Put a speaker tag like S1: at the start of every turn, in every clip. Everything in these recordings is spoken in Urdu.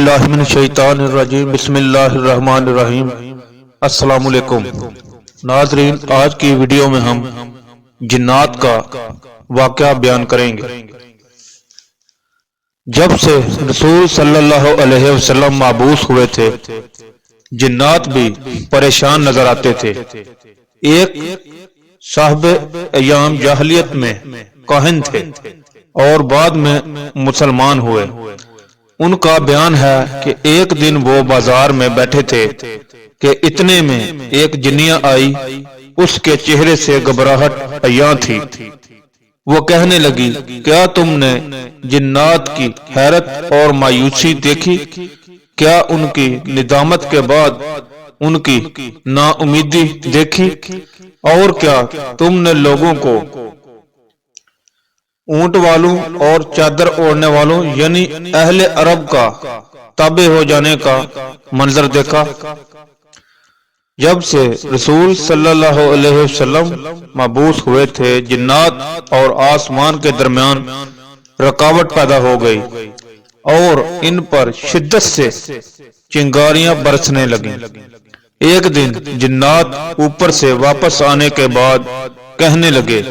S1: باللہ من الشیطان الرجیم بسم اللہ الرحمن الرحیم۔ السلام علیکم ناظرین، آج کی ویڈیو میں ہم جنات کا واقعہ بیان کریں گے۔ جب سے رسول صلی اللہ علیہ وسلم مبعوث ہوئے تھے، جنات بھی پریشان نظر آتے تھے۔ ایک صاحب ایام جاہلیت میں کاہن تھے اور بعد میں مسلمان ہوئے۔ ان کا بیان ہے کہ ایک دن وہ بازار میں بیٹھے تھے کہ اتنے میں ایک جنیہ آئی، اس کے چہرے سے گھبراہٹ عیاں تھی۔ وہ کہنے لگی، کیا تم نے جنات کی حیرت اور مایوسی دیکھی؟ کیا ان کی ندامت کے بعد ان کی نا امیدی دیکھی؟ اور کیا تم نے لوگوں کو اونٹ والوں اور چادر اوڑھنے والوں یعنی اہل عرب کا تابع ہو جانے کا منظر دیکھا؟ جب سے رسول صلی اللہ علیہ وسلم مبعوث ہوئے تھے، جنات اور آسمان کے درمیان رکاوٹ پیدا ہو گئی اور ان پر شدت سے چنگاریاں برسنے لگیں۔ ایک دن جنات اوپر سے واپس آنے کے بعد کہنے لگے،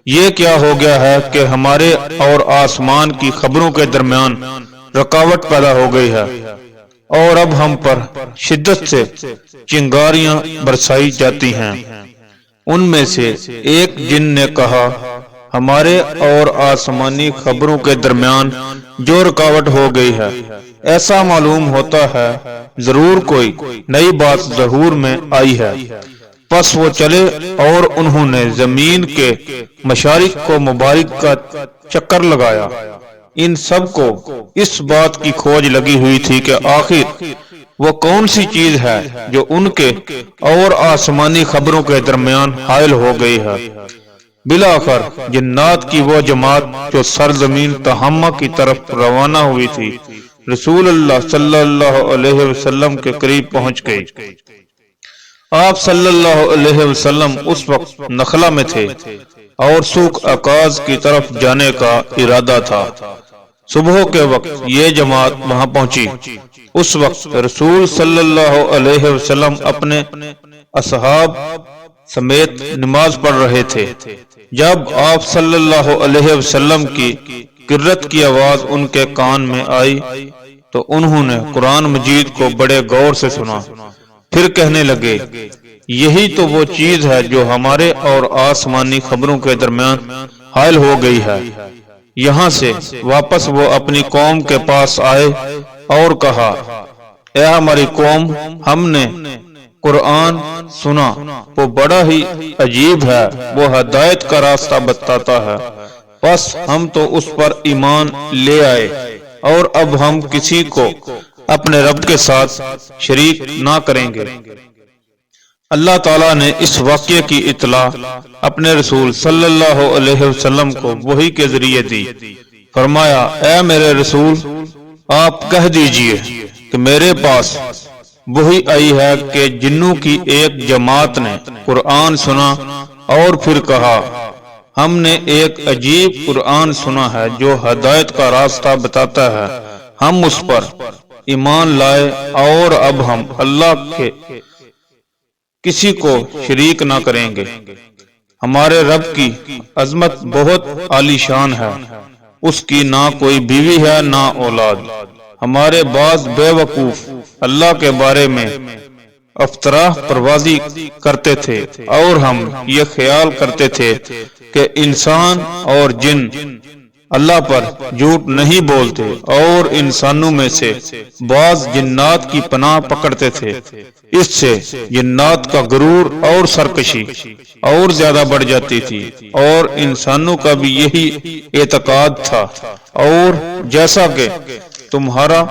S1: یہ کیا ہو گیا ہے کہ ہمارے اور آسمان کی خبروں کے درمیان رکاوٹ پیدا ہو گئی ہے اور اب ہم پر شدت سے چنگاریاں برسائی جاتی ہیں۔ ان میں سے ایک جن نے کہا، ہمارے اور آسمانی خبروں کے درمیان جو رکاوٹ ہو گئی ہے، ایسا معلوم ہوتا ہے ضرور کوئی نئی بات ظہور میں آئی ہے۔ پس وہ چلے اور انہوں نے زمین کے مشارق کو مبارک کا چکر لگایا۔ ان سب کو اس بات کی کھوج لگی ہوئی تھی کہ آخر وہ کون سی چیز ہے جو ان کے اور آسمانی خبروں کے درمیان حائل ہو گئی ہے۔ بالآخر جنات کی وہ جماعت جو سرزمین تہامہ کی طرف روانہ ہوئی تھی، رسول اللہ صلی اللہ علیہ وسلم کے قریب پہنچ گئی۔ آپ صلی اللہ علیہ وسلم اس وقت نخلا میں تھے اور سوق عکاظ کی طرف جانے کا ارادہ تھا۔ صبح کے وقت یہ جماعت وہاں پہنچی۔ اس وقت رسول صلی اللہ علیہ وسلم اپنے اصحاب سمیت نماز پڑھ رہے تھے۔ جب آپ صلی اللہ علیہ وسلم کی قرت کی آواز ان کے کان میں آئی تو انہوں نے قرآن مجید کو بڑے غور سے سنا، پھر کہنے لگے، یہی تو وہ چیز ہے جو ہمارے اور آسمانی خبروں کے درمیان حائل ہو گئی ہے۔ یہاں سے واپس وہ اپنی قوم کے پاس آئے اور کہا، اے ہماری قوم، ہم نے قرآن سنا، وہ بڑا ہی عجیب ہے، وہ ہدایت کا راستہ بتاتا ہے، بس ہم تو اس پر ایمان لے آئے اور اب ہم کسی کو اپنے رب کے ساتھ شریک نہ کریں گے۔ اللہ تعالیٰ نے اس واقعے کی اطلاع اپنے رسول صلی اللہ علیہ وسلم کو وحی کے ذریعے دی۔ فرمایا، اے میرے رسول، آپ کہہ دیجئے کہ میرے پاس وحی آئی ہے کہ جنوں کی ایک جماعت نے قرآن سنا اور پھر کہا، ہم نے ایک عجیب قرآن سنا ہے جو ہدایت کا راستہ بتاتا ہے، ہم اس پر ایمان لائے اور اب ہم اللہ کے کسی کو شریک نہ کریں گے۔ ہمارے رب کی عظمت بہت عالی شان ہے، اس کی نہ کوئی بیوی ہے نہ اولاد۔ ہمارے بعض بے وقوف اللہ کے بارے میں افطرا پروازی کرتے تھے اور ہم یہ خیال کرتے تھے کہ انسان اور جن اللہ پر جھوٹ نہیں بولتے، اور انسانوں میں سے بعض جنات کی پناہ پکڑتے تھے۔ اس سے جنات کا غرور اور سرکشی اور زیادہ بڑھ جاتی تھی اور انسانوں کا بھی یہی اعتقاد تھا، اور جیسا کہ تمہارا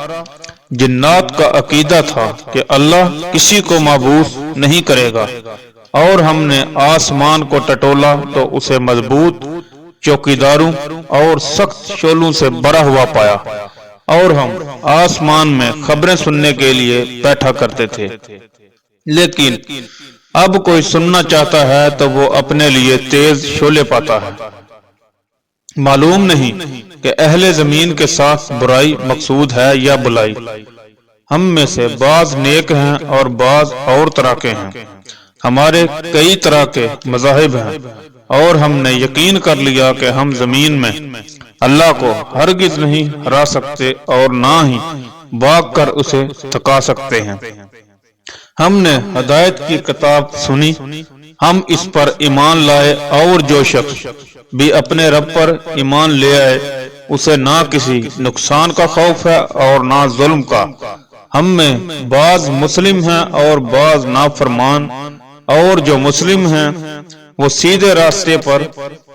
S1: جنات کا عقیدہ تھا کہ اللہ کسی کو مبعوث نہیں کرے گا، اور ہم نے آسمان کو ٹٹولا تو اسے مضبوط چوکیداروں اور سخت شعلوں سے بھرا ہوا پایا، اور ہم آسمان میں خبریں سننے کے لیے بیٹھا کرتے تھے، لیکن اب کوئی سننا چاہتا ہے تو وہ اپنے لیے تیز شعلے پاتا ہے۔ معلوم نہیں کہ اہل زمین کے ساتھ برائی مقصود ہے یا بلائی، ہم میں سے بعض نیک ہیں اور بعض اور طرح کے ہیں، ہمارے کئی طرح کے مذاہب ہیں، اور ہم نے یقین کر لیا کہ ہم زمین میں اللہ کو ہرگز نہیں ہرا سکتے اور نہ ہی بھاگ کر اسے تھکا سکتے ہیں۔ ہم نے ہدایت کی کتاب سنی، ہم اس پر ایمان لائے، اور جو شخص بھی اپنے رب پر ایمان لے آئے اسے نہ کسی نقصان کا خوف ہے اور نہ ظلم کا۔ ہم میں بعض مسلم ہیں اور بعض نافرمان، اور جو مسلم ہیں وہ سیدھے راستے پر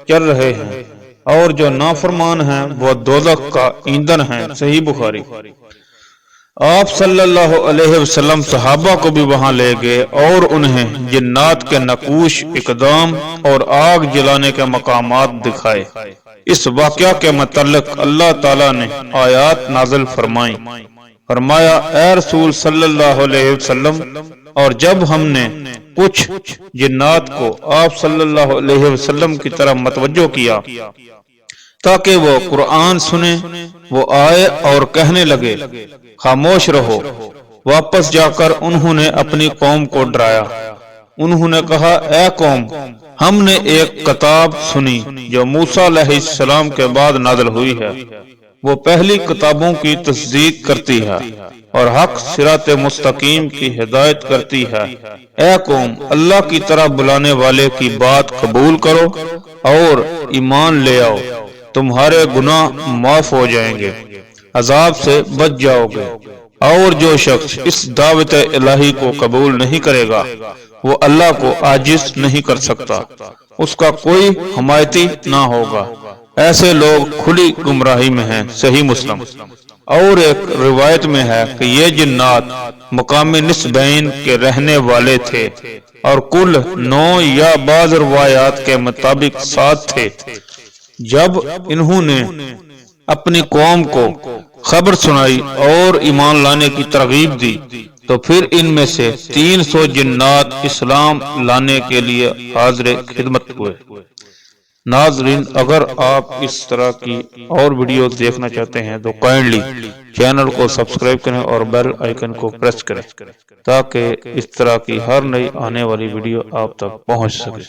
S1: چل رہے ہیں، اور جو نافرمان ہیں وہ دوزخ کا ایندھن ہیں۔ صحیح بخاری۔ آپ صلی اللہ علیہ وسلم صحابہ کو بھی وہاں لے گئے اور انہیں جنات کے نقوش اقدام اور آگ جلانے کے مقامات دکھائے۔ اس واقعہ کے متعلق اللہ تعالیٰ نے آیات نازل فرمائیں، فرمایا اے رسول صلی اللہ علیہ وسلم، اور جب ہم نے کچھ جنات کو آپ صلی اللہ علیہ وسلم کی طرف متوجہ کیا تاکہ وہ قرآن سنیں، وہ آئے اور کہنے لگے خاموش رہو۔ واپس جا کر انہوں نے اپنی قوم کو ڈرایا۔ انہوں نے کہا اے قوم، ہم نے ایک کتاب سنی جو موسیٰ علیہ السلام کے بعد نازل ہوئی ہے، وہ پہلی کتابوں کی تصدیق کرتی ہے اور حق صراط مستقیم کی ہدایت کرتی ہے۔ اے قوم، اللہ کی طرف بلانے والے کی بات قبول کرو اور ایمان لے آؤ، تمہارے گناہ معاف ہو جائیں گے، عذاب سے بچ جاؤ گے۔ اور جو شخص اس دعوت الہی کو قبول نہیں کرے گا وہ اللہ کو عاجز نہیں کر سکتا، اس کا کوئی حمایتی نہ ہوگا۔ ایسے لوگ کھلی گمراہی میں ہیں۔ صحیح مسلم۔ اور ایک روایت میں ہے کہ یہ جنات مقام نسبین کے رہنے والے تھے اور کل 9 یا بعض روایات کے مطابق 7 تھے۔ جب انہوں نے اپنی قوم کو خبر سنائی اور ایمان لانے کی ترغیب دی تو پھر ان میں سے 300 جنات اسلام لانے کے لیے حاضر خدمت ہوئے۔ ناظرین، اگر آپ اس طرح کی اور ویڈیوز دیکھنا چاہتے ہیں تو کائنڈلی چینل کو سبسکرائب کریں اور بیل آئیکن کو پریس کریں تاکہ اس طرح کی ہر نئی آنے والی ویڈیو آپ تک پہنچ سکے۔